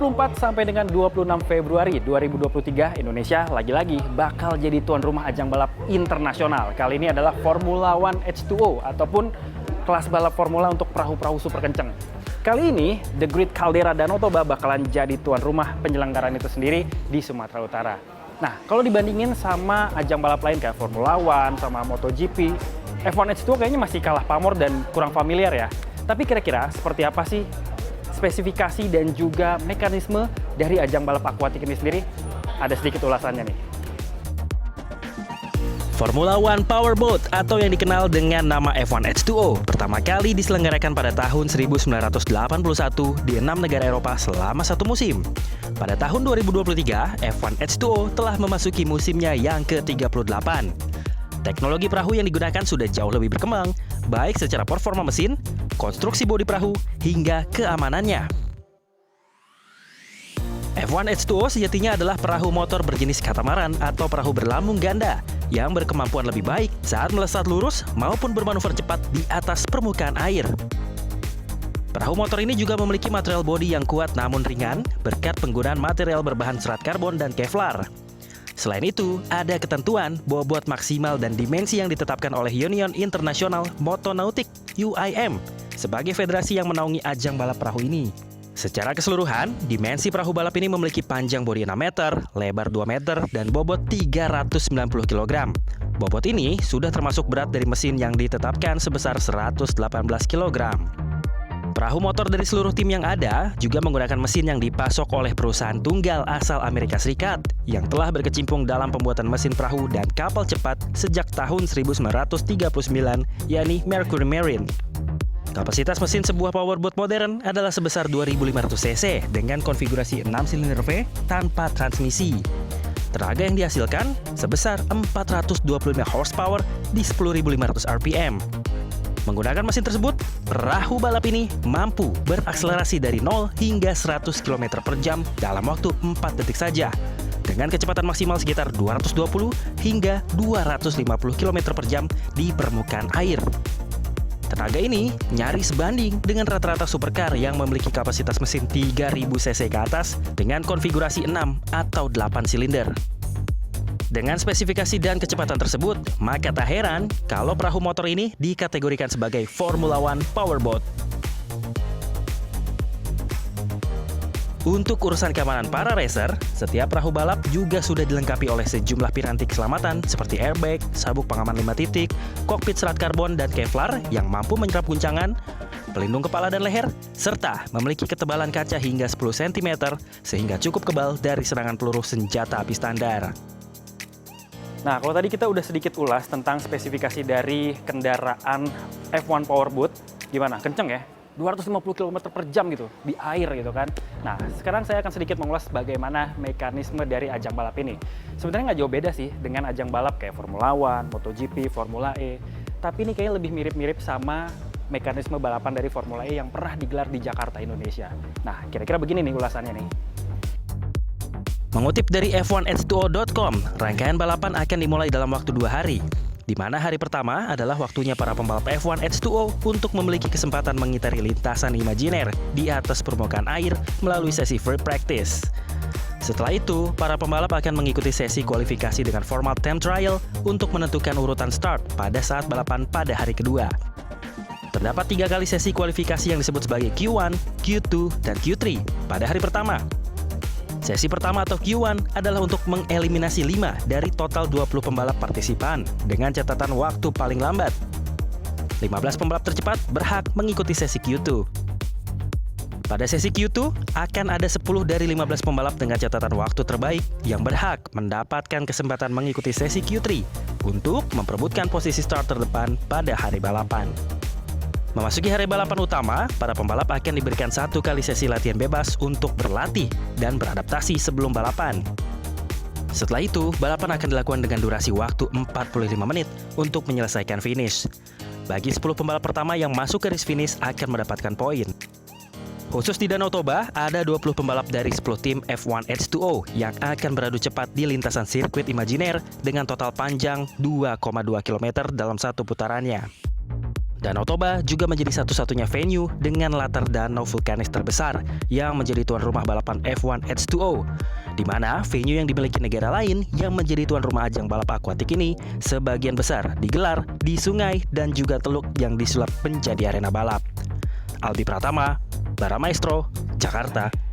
24 sampai dengan 26 Februari 2023, Indonesia lagi-lagi bakal jadi tuan rumah ajang balap internasional. Kali ini adalah Formula One H2O ataupun kelas balap formula untuk perahu-perahu super kenceng. Kali ini, The Great Caldera Danau Toba bakalan jadi tuan rumah penyelenggaraan itu sendiri di Sumatera Utara. Nah, kalau dibandingin sama ajang balap lain kayak Formula One sama MotoGP, F1 H2O kayaknya masih kalah pamor dan kurang familiar ya. Tapi kira-kira seperti apa sih spesifikasi dan juga mekanisme dari ajang balap akuatik ini sendiri? Ada sedikit ulasannya nih. Formula One Powerboat atau yang dikenal dengan nama F1 H2O pertama kali diselenggarakan pada tahun 1981 di 6 negara Eropa selama satu musim. Pada tahun 2023, F1 H2O telah memasuki musimnya yang ke-38. Teknologi perahu yang digunakan sudah jauh lebih berkembang, baik secara performa mesin, konstruksi bodi perahu, hingga keamanannya. F1 H2O sejatinya adalah perahu motor berjenis katamaran atau perahu berlambung ganda yang berkemampuan lebih baik saat melesat lurus maupun bermanuver cepat di atas permukaan air. Perahu motor ini juga memiliki material bodi yang kuat namun ringan berkat penggunaan material berbahan serat karbon dan Kevlar. Selain itu, ada ketentuan bobot maksimal dan dimensi yang ditetapkan oleh Union International Motonautic (UIM) sebagai federasi yang menaungi ajang balap perahu ini. Secara keseluruhan, dimensi perahu balap ini memiliki panjang bodi 6 meter, lebar 2 meter, dan bobot 390 kg. Bobot ini sudah termasuk berat dari mesin yang ditetapkan sebesar 118 kg. Perahu motor dari seluruh tim yang ada juga menggunakan mesin yang dipasok oleh perusahaan tunggal asal Amerika Serikat yang telah berkecimpung dalam pembuatan mesin perahu dan kapal cepat sejak tahun 1939, yakni Mercury Marine. Kapasitas mesin sebuah powerboat modern adalah sebesar 2.500 cc dengan konfigurasi 6 silinder V tanpa transmisi. Tenaga yang dihasilkan sebesar 425 horsepower di 10.500 rpm. Menggunakan mesin tersebut, perahu balap ini mampu berakselerasi dari 0 hingga 100 km per jam dalam waktu 4 detik saja, dengan kecepatan maksimal sekitar 220 hingga 250 km per jam di permukaan air. Tenaga ini nyaris sebanding dengan rata-rata supercar yang memiliki kapasitas mesin 3000 cc ke atas dengan konfigurasi 6 atau 8 silinder. Dengan spesifikasi dan kecepatan tersebut, maka tak heran kalau perahu motor ini dikategorikan sebagai Formula One Powerboat. Untuk urusan keamanan para racer, setiap perahu balap juga sudah dilengkapi oleh sejumlah piranti keselamatan seperti airbag, sabuk pengaman 5 titik, kokpit serat karbon dan Kevlar yang mampu menyerap guncangan, pelindung kepala dan leher, serta memiliki ketebalan kaca hingga 10 cm sehingga cukup kebal dari serangan peluru senjata api standar. Nah, kalau tadi kita udah sedikit ulas tentang spesifikasi dari kendaraan F1 Powerboat, gimana? Kenceng ya? 250 km per jam gitu, di air gitu kan. Nah, sekarang saya akan sedikit mengulas bagaimana mekanisme dari ajang balap ini. Sebenarnya nggak jauh beda sih dengan ajang balap kayak Formula One, MotoGP, Formula E. Tapi ini kayaknya lebih mirip-mirip sama mekanisme balapan dari Formula E yang pernah digelar di Jakarta, Indonesia. Nah, kira-kira begini nih ulasannya nih. Mengutip dari f1h2o.com, rangkaian balapan akan dimulai dalam waktu 2 hari, di mana hari pertama adalah waktunya para pembalap F1 H2O untuk memiliki kesempatan mengitari lintasan imajiner di atas permukaan air melalui sesi free practice. Setelah itu, para pembalap akan mengikuti sesi kualifikasi dengan format time trial untuk menentukan urutan start pada saat balapan pada hari kedua. Terdapat 3 kali sesi kualifikasi yang disebut sebagai Q1, Q2, dan Q3 pada hari pertama. Sesi pertama atau Q1 adalah untuk mengeliminasi 5 dari total 20 pembalap partisipan dengan catatan waktu paling lambat. 15 pembalap tercepat berhak mengikuti sesi Q2. Pada sesi Q2 akan ada 10 dari 15 pembalap dengan catatan waktu terbaik yang berhak mendapatkan kesempatan mengikuti sesi Q3 untuk memperebutkan posisi start terdepan pada hari balapan. Memasuki hari balapan utama, para pembalap akan diberikan 1 kali sesi latihan bebas untuk berlatih dan beradaptasi sebelum balapan. Setelah itu, balapan akan dilakukan dengan durasi waktu 45 menit untuk menyelesaikan finish. Bagi 10 pembalap pertama yang masuk garis finish akan mendapatkan poin. Khusus di Danau Toba, ada 20 pembalap dari 10 tim F1 H2O yang akan beradu cepat di lintasan sirkuit imajiner dengan total panjang 2,2 km dalam satu putarannya. Danau Toba juga menjadi satu-satunya venue dengan latar danau vulkanis terbesar yang menjadi tuan rumah balapan F1 H2O, di mana venue yang dimiliki negara lain yang menjadi tuan rumah ajang balap akuatik ini sebagian besar digelar di sungai dan juga teluk yang disulap menjadi arena balap. Albi Pratama, Baramaestro, Jakarta.